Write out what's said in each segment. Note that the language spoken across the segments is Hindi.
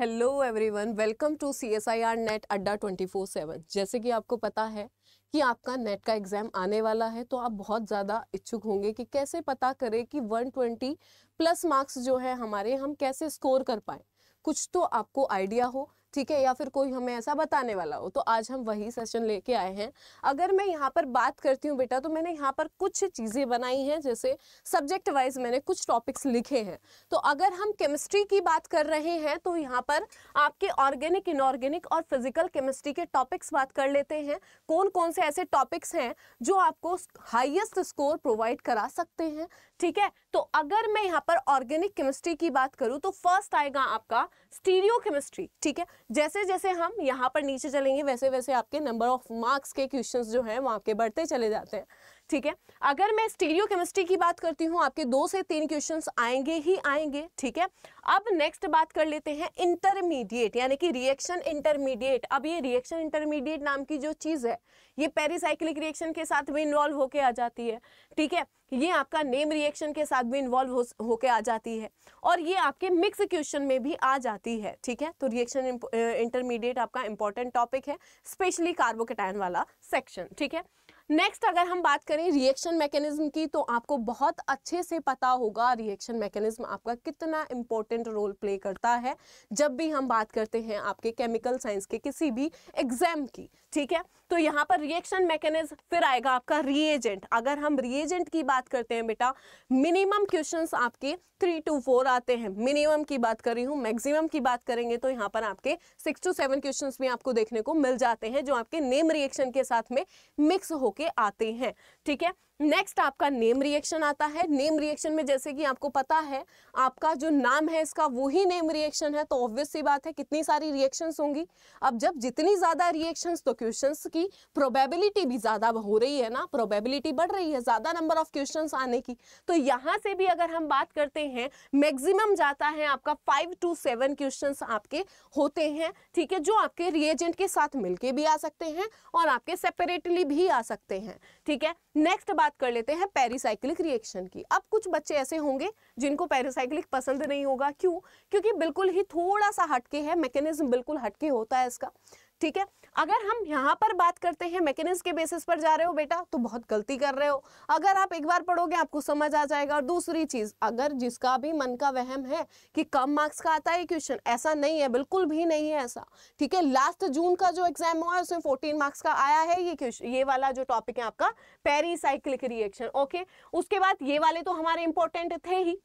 Hello everyone, welcome to CSIR net Adda 24/7। जैसे कि आपको पता है कि आपका नेट का एग्जाम आने वाला है, तो आप बहुत ज़्यादा इच्छुक होंगे कि कैसे पता करें कि 120 प्लस मार्क्स जो है हमारे, हम कैसे स्कोर कर पाएँ। कुछ तो आपको आइडिया हो, ठीक है, या फिर कोई हमें ऐसा बताने वाला हो, तो आज हम वही सेशन लेके आए हैं। अगर मैं यहाँ पर बात करती हूँ बेटा, तो मैंने यहाँ पर कुछ चीज़ें बनाई हैं, जैसे सब्जेक्ट वाइज मैंने कुछ टॉपिक्स लिखे हैं। तो अगर हम केमिस्ट्री की बात कर रहे हैं तो यहाँ पर आपके ऑर्गेनिक, इनऑर्गेनिक और फिजिकल केमिस्ट्री के टॉपिक्स बात कर लेते हैं। कौन कौन से ऐसे टॉपिक्स हैं जो आपको हाईएस्ट स्कोर प्रोवाइड करा सकते हैं, ठीक है। तो अगर मैं यहाँ पर ऑर्गेनिक केमिस्ट्री की बात करूँ तो फर्स्ट आएगा आपका स्टीरियो केमिस्ट्री, ठीक है। जैसे जैसे हम यहाँ पर नीचे चलेंगे वैसे वैसे आपके नंबर ऑफ मार्क्स के क्वेश्चंस जो हैं वहाँ के बढ़ते चले जाते हैं, ठीक है। अगर मैं स्टीरियो केमिस्ट्री की बात करती हूँ, आपके 2 से 3 क्वेश्चंस आएंगे ही आएंगे, ठीक है। अब नेक्स्ट बात कर लेते हैं इंटरमीडिएट, यानी कि रिएक्शन इंटरमीडिएट। अब ये रिएक्शन इंटरमीडिएट नाम की जो चीज़ है, ये पेरिसाइक्लिक रिएक्शन के साथ भी इन्वॉल्व होके आ जाती है, ठीक है। ये आपका नेम रिएक्शन के साथ भी इन्वॉल्व होके आ जाती है, और ये आपके मिक्स क्वेश्चन में भी आ जाती है, ठीक है। तो रिएक्शन इंटरमीडिएट आपका इंपॉर्टेंट टॉपिक है, स्पेशली कार्बोकेटायन वाला सेक्शन, ठीक है। नेक्स्ट अगर हम बात करें रिएक्शन मैकेनिज्म की, तो आपको बहुत अच्छे से पता होगा रिएक्शन मैकेनिज्म आपका कितना इंपॉर्टेंट रोल प्ले करता है जब भी हम बात करते हैं आपके केमिकल साइंस के किसी भी एग्जाम की, ठीक है। तो यहाँ पर रिएक्शन मैकेनिज्म, फिर आएगा आपका रिएजेंट। अगर हम रिएजेंट की बात करते हैं बेटा, मिनिमम क्वेश्चंस आपके 3 to 4 आते हैं, मिनिमम की बात कर रही हूँ। मैक्सिमम की बात करेंगे तो यहाँ पर आपके 6 to 7 क्वेश्चंस भी आपको देखने को मिल जाते हैं, जो आपके नेम रिएक्शन के साथ में मिक्स होके आते हैं, ठीक है। नेक्स्ट आपका नेम रिएक्शन आता है। नेम रिएक्शन में जैसे कि आपको पता है आपका जो नाम है इसका वो ही नेम रिएक्शन है, तो ऑब्वियस सी बात है कितनी सारी रिएक्शंस होंगी। अब जब जितनी ज्यादा रिएक्शंस, तो क्वेश्चंस की प्रोबेबिलिटी भी ज्यादा हो रही है ना, प्रोबेबिलिटी बढ़ रही है ज्यादा नंबर ऑफ क्वेश्चंस आने की। तो यहां से भी अगर हम बात करते हैं, मैक्सिमम जाता है आपका 5 to 7 क्वेश्चंस आपके होते हैं, ठीक है, जो आपके रिएजेंट के साथ मिलके भी आ सकते हैं और आपके सेपरेटली भी आ सकते हैं, ठीक है। नेक्स्ट बात कर लेते हैं पेरिसाइक्लिक रिएक्शन की। अब कुछ बच्चे ऐसे होंगे जिनको पेरिसाइक्लिक पसंद नहीं होगा, क्यों? क्योंकि बिल्कुल ही थोड़ा सा हटके है, मैकेनिज्म बिल्कुल हटके होता है इसका, ठीक है। अगर हम यहाँ पर बात करते हैं मैकेनिज्म के बेसिस पर जा रहे हो बेटा, तो बहुत गलती कर रहे हो। अगर आप एक बार पढ़ोगे आपको समझ आ जाएगा। और दूसरी चीज, अगर जिसका भी मन का वहम है कि कम मार्क्स का आता है क्वेश्चन, ऐसा नहीं है, बिल्कुल भी नहीं है ऐसा, ठीक है। लास्ट जून का जो एग्जाम हुआ है उसमें 14 मार्क्स का आया है ये वाला जो टॉपिक है आपका पेरिसाइक्लिक रिएक्शन, ओके। उसके बाद ये वाले तो हमारे इंपॉर्टेंट थे ही।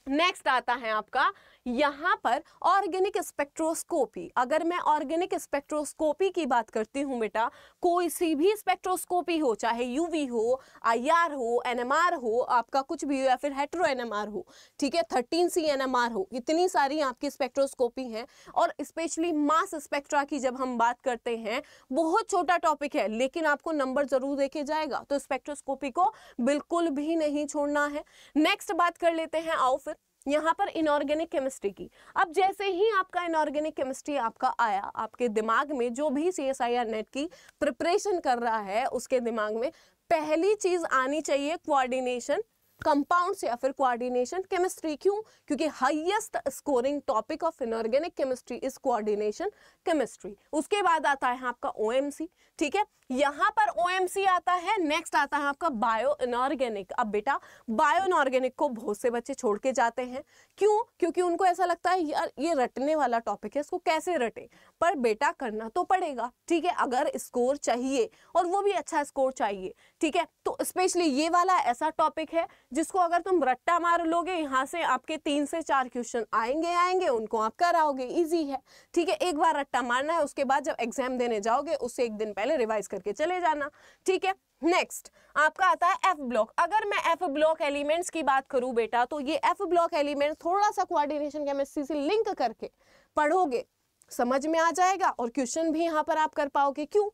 नेक्स्ट आता है आपका यहाँ पर ऑर्गेनिक स्पेक्ट्रोस्कोपी। अगर मैं ऑर्गेनिक स्पेक्ट्रोस्कोपी की बात करती हूँ बेटा, कोई सी भी स्पेक्ट्रोस्कोपी हो, चाहे यूवी हो, IR हो, NMR हो, आपका कुछ भी हो, या फिर हेटेरो NMR हो, ठीक है, 13C NMR हो, इतनी सारी आपकी स्पेक्ट्रोस्कोपी हैं। और स्पेशली मास स्पेक्ट्रा की जब हम बात करते हैं, बहुत छोटा टॉपिक है लेकिन आपको नंबर जरूर देके जाएगा, तो स्पेक्ट्रोस्कोपी को बिल्कुल भी नहीं छोड़ना है। नेक्स्ट बात कर लेते हैं, आओ फिर यहाँ पर इनऑर्गेनिक केमिस्ट्री की। अब जैसे ही आपका इनऑर्गेनिक केमिस्ट्री आपका आया, आपके दिमाग में जो भी CSIR नेट की प्रिपरेशन कर रहा है उसके दिमाग में पहली चीज आनी चाहिए कोऑर्डिनेशन कंपाउंड्स या फिर कोऑर्डिनेशन केमिस्ट्री। क्यों? क्योंकि highest scoring topic of inorganic chemistry is coordination chemistry. उसके बाद आता है आपका OMC, ठीक है, यहाँ पर OMC आता है। नेक्स्ट आता है आपका बायो इनऑर्गेनिक। अब बेटा बायो इनऑर्गेनिक को बहुत से बच्चे छोड़ के जाते हैं, क्यों? क्योंकि उनको ऐसा लगता है यार ये रटने वाला टॉपिक है, इसको कैसे रटे। पर बेटा करना तो पड़ेगा, ठीक है, अगर स्कोर चाहिए और वो भी अच्छा स्कोर चाहिए, ठीक है। तो स्पेशली ये वाला ऐसा टॉपिक है जिसको अगर तुम रट्टा मार लोगे, यहाँ से आपके 3 से 4 क्वेश्चन आएंगे, उनको आप कराओगे, इजी है, ठीक है। एक बार रट्टा मारना है, उसके बाद जब एग्जाम देने जाओगे उससे एक दिन पहले रिवाइज करके चले जाना, ठीक है। नेक्स्ट आपका आता है F ब्लॉक। अगर मैं F ब्लॉक एलिमेंट्स की बात करूं बेटा, तो ये F ब्लॉक एलिमेंट थोड़ा सा कोऑर्डिनेशन केमिस्ट्री से लिंक करके पढ़ोगे, समझ में आ जाएगा और क्वेश्चन भी यहाँ पर आप कर पाओगे। क्यों?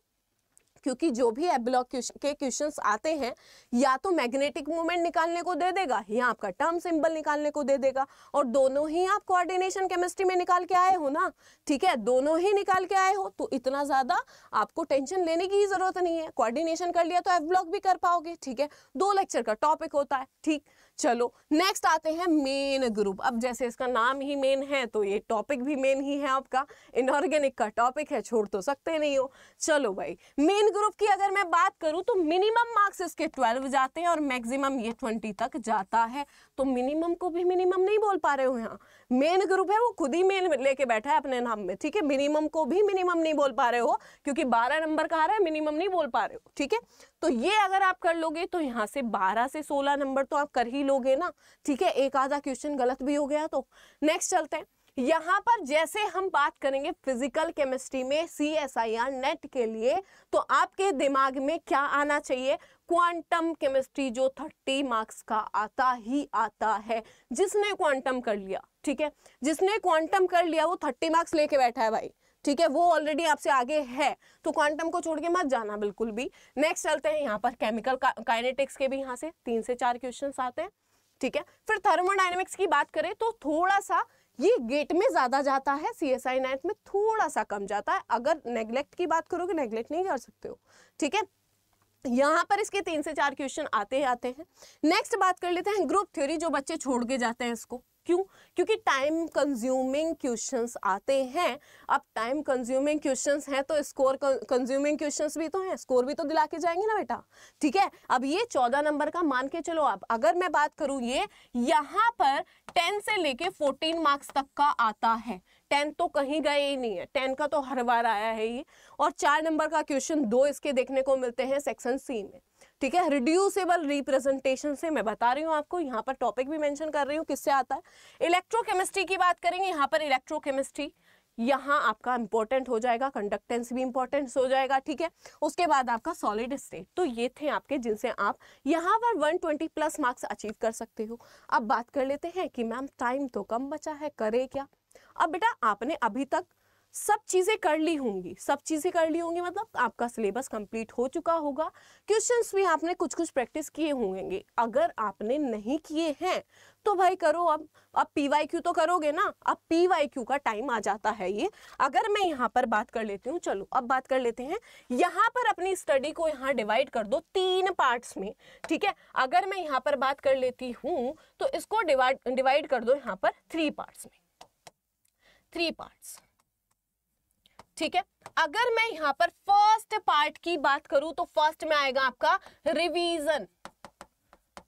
क्योंकि जो भी एफ ब्लॉक के क्वेश्चंस आते हैं, या तो मैग्नेटिक मूवमेंट निकालने को दे देगा या आपका टर्म सिंबल निकालने को दे देगा, और दोनों ही आप कोऑर्डिनेशन केमिस्ट्री में निकाल के आए हो ना, ठीक है, दोनों ही निकाल के आए हो, तो इतना ज्यादा आपको टेंशन लेने की जरूरत नहीं है। कोऑर्डिनेशन कर लिया तो एफ ब्लॉक भी कर पाओगे, ठीक है। 2 लेक्चर का टॉपिक होता है, ठीक, चलो नेक्स्ट आते हैं मेन ग्रुप। अब जैसे इसका नाम ही मेन है तो ये टॉपिक भी मेन ही है आपका, इनऑर्गेनिक का टॉपिक है, छोड़ तो सकते नहीं हो। चलो भाई मेन ग्रुप की अगर मैं बात करूं तो मिनिमम मार्क्स इसके 12 जाते हैं और मैक्सिमम ये 20 तक जाता है। तो मिनिमम को भी मिनिमम नहीं बोल पा रहे हो, यहाँ मेन ग्रुप है वो खुद ही मेन लेके बैठा है अपने नाम में, ठीक है। मिनिमम को भी मिनिमम नहीं बोल पा रहे हो क्योंकि 12 नंबर का आ रहा है, मिनिमम नहीं बोल पा रहे हो, ठीक है। तो ये अगर आप कर लोगे तो यहाँ से 12 से 16 नंबर तो आप कर ही लोगे ना, ठीक है। एक आधा क्वेश्चन गलत भी हो गया तो। नेक्स्ट चलते हैं, यहाँ पर जैसे हम बात करेंगे फिजिकल केमिस्ट्री में CSIR नेट के लिए, तो आपके दिमाग में क्या आना चाहिए, क्वांटम केमिस्ट्री जो 30 मार्क्स का आता ही आता है। जिसने क्वांटम कर लिया, ठीक है, जिसने क्वांटम कर लिया वो 30 मार्क्स लेके बैठा है भाई, ठीक है, वो ऑलरेडी आपसे आगे है, तो क्वांटम को छोड़ के मत जाना बिल्कुल भी। नेक्स्ट चलते हैं, यहाँ पर केमिकल काइनेटिक्स के भी यहाँ से 3 से 4 क्वेश्चंस आते हैं, ठीक है। फिर थर्मोडायनेमिक्स की बात करें तो थोड़ा सा ये गेट में ज्यादा जाता है, CSI नेट में थोड़ा सा कम जाता है। अगर नेग्लेक्ट की बात करोगे नेग्लेक्ट नहीं कर सकते हो, ठीक है। यहाँ पर इसके 3 से 4 क्वेश्चन आते ही आते हैं। नेक्स्ट बात कर लेते हैं ग्रुप थ्योरी, जो बच्चे छोड़ के जाते हैं इसको, क्यों, क्योंकि टाइम कंज्यूमिंग क्वेश्चंस आते हैं। अब टाइम कंज्यूमिंग क्वेश्चंस हैं तो स्कोर कंज्यूमिंग क्वेश्चंस भी तो हैं, स्कोर भी तो दिला के जाएंगे ना बेटा, ठीक है। अब ये 14 नंबर का मान के चलो आप, अगर मैं बात करूं ये यहाँ पर 10 से लेके 14 मार्क्स तक का आता है। 10 तो कहीं गए ही नहीं है, 10 का तो हर बार आया है ये। और 4 नंबर का क्वेश्चन 2 इसके देखने को मिलते हैं सेक्शन C में, ठीक है। रिड्यूसेबल रिप्रेजेंटेशन से मैं बता रही हूँ आपको, यहाँ पर टॉपिक भी मेंशन कर रही हूँ किससे आता है। इलेक्ट्रोकेमिस्ट्री की बात करेंगे, यहाँ पर इलेक्ट्रोकेमिस्ट्री यहाँ आपका इंपॉर्टेंट हो जाएगा, कंडक्टेंस भी इंपॉर्टेंट हो जाएगा, ठीक है। उसके बाद आपका सॉलिड स्टेट। तो ये थे आपके जिनसे आप यहाँ पर 120 प्लस मार्क्स अचीव कर सकते हो। अब बात कर लेते हैं कि मैम टाइम तो कम बचा है, करे क्या। अब बेटा आपने अभी तक सब चीजें कर ली होंगी, सब चीजें कर ली होंगी मतलब आपका सिलेबस कंप्लीट हो चुका होगा, क्वेश्चंस भी आपने कुछ कुछ प्रैक्टिस किए होंगे। अगर आपने नहीं किए हैं तो भाई करो, अब PYQ तो करोगे ना, अब PYQ का टाइम आ जाता है ये। अगर मैं यहाँ पर बात कर लेती हूँ, चलो अब बात कर लेते हैं, यहाँ पर अपनी स्टडी को यहाँ डिवाइड कर दो 3 पार्ट्स में, ठीक है। अगर मैं यहाँ पर बात कर लेती हूँ तो इसको डिवाइड कर दो यहाँ पर 3 पार्ट्स में, 3 पार्ट्स, ठीक है। अगर मैं यहाँ पर फर्स्ट पार्ट की बात करूं तो फर्स्ट में आएगा आपका रिवीजन,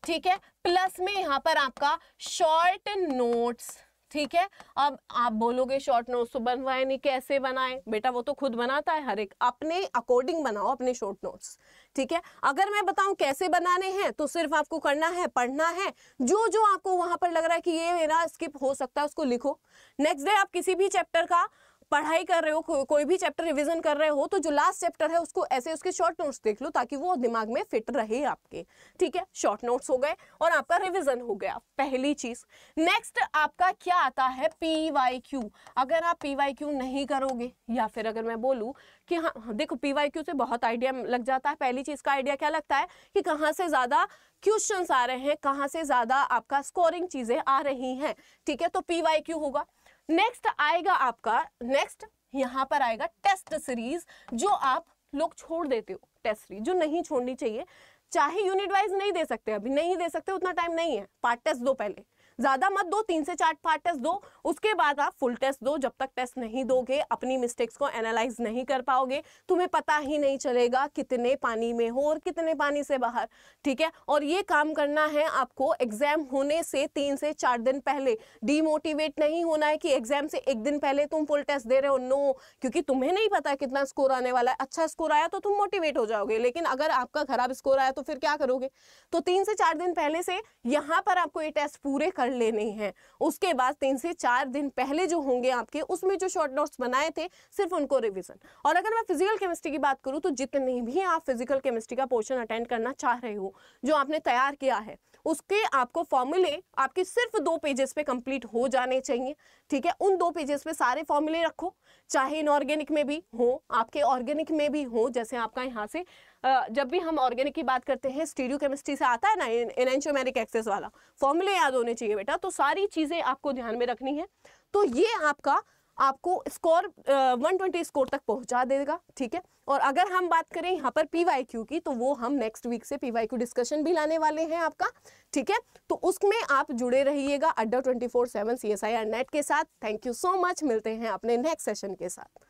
ठीक है, प्लस में यहाँ पर आपका शॉर्ट नोट्स, ठीक है। अब आप बोलोगे शॉर्ट नोट्स तो बनवाए नहीं, कैसे बनाए बेटा, वो तो खुद बनाता है, हर एक अपने अकॉर्डिंग बनाओ अपने शॉर्ट नोट्स, ठीक है। अगर मैं बताऊं कैसे बनाने हैं तो सिर्फ आपको करना है, पढ़ना है, जो जो आपको वहां पर लग रहा है कि ये मेरा स्किप हो सकता है उसको लिखो। नेक्स्ट डे आप किसी भी चैप्टर का पढ़ाई कर रहे हो, कोई भी चैप्टर रिवीजन कर रहे हो तो जो लास्ट चैप्टर है उसको ऐसे उसके शॉर्ट नोट्स देख लो ताकि वो दिमाग में फिट रहे आपके, ठीक है। शॉर्ट नोट्स हो गए और आपका रिवीजन हो गया, पहली चीज। नेक्स्ट आपका क्या आता है, PYQ। अगर आप PYQ नहीं करोगे, या फिर अगर मैं बोलूं कि हाँ देखो PYQ से बहुत आइडिया लग जाता है। पहली चीज का आइडिया क्या लगता है कि कहाँ से ज्यादा क्वेश्चंस आ रहे हैं, कहाँ से ज्यादा आपका स्कोरिंग चीजें आ रही हैं, ठीक है, तो PYQ होगा। नेक्स्ट आएगा आपका, नेक्स्ट यहाँ पर आएगा टेस्ट सीरीज, जो आप लोग छोड़ देते हो, टेस्ट सीरीज जो नहीं छोड़नी चाहिए। चाहे यूनिट वाइज नहीं दे सकते, अभी नहीं दे सकते, उतना टाइम नहीं है, पार्ट टेस्ट दो पहले, ज्यादा मत दो, 3 से 4 पार्ट टेस्ट दो, उसके बाद आप फुल टेस्ट दो। जब तक टेस्ट नहीं दोगे अपनी मिस्टेक्स को एनालाइज नहीं कर पाओगे, तुम्हें पता ही नहीं चलेगा कितने पानी में हो और कितने पानी से बाहर, ठीक है। और ये काम करना है आपको एग्जाम होने से 3 से 4 दिन पहले। डीमोटिवेट नहीं होना है कि एग्जाम से 1 दिन पहले तुम फुल टेस्ट दे रहे हो, नो, क्योंकि तुम्हें नहीं पता कितना स्कोर आने वाला है। अच्छा स्कोर आया तो तुम मोटिवेट हो जाओगे, लेकिन अगर आपका खराब स्कोर आया तो फिर क्या करोगे। तो 3 से 4 दिन पहले से यहाँ पर आपको ये टेस्ट पूरे कर लेने हैं। उसके बाद 3 से 4 दिन पहले जो होंगे आपके, उसमें जो शॉर्ट नोट्स बनाए थे सिर्फ उनको रिवीजन। और अगर मैं फिजिकल केमिस्ट्री की बात करूं तो जितने भी आप फिजिकल केमिस्ट्री का पोर्शन अटेंड करना चाह रहे हो, जो आपने तैयार किया है, उसके आपको फॉर्मूले आपके सिर्फ 2 पेजेस पे कंप्लीट हो जाने चाहिए, ठीक है। उन 2 पेजेस पे सारे फॉर्मूले रखो, चाहे इनऑर्गेनिक में भी हो, आपके ऑर्गेनिक में भी हो। जैसे आपका यहाँ से जब भी हम ऑर्गेनिक की बात करते हैं, स्टीरियो केमिस्ट्री से आता है ना एनेंटियोमेरिक एक्सेस वाला, फॉर्मूले याद होने चाहिए बेटा। तो सारी चीजें आपको ध्यान में रखनी है। तो ये आपका आपको स्कोर 120 स्कोर तक पहुंचा देगा, ठीक है। और अगर हम बात करें यहाँ पर PYQ की, तो वो हम नेक्स्ट वीक से PYQ डिस्कशन भी लाने वाले हैं आपका, ठीक है। तो उसमें आप जुड़े रहिएगा अड्डा 24/7 CSIR नेट के साथ। थैंक यू सो मच, मिलते हैं अपने नेक्स्ट सेशन के साथ।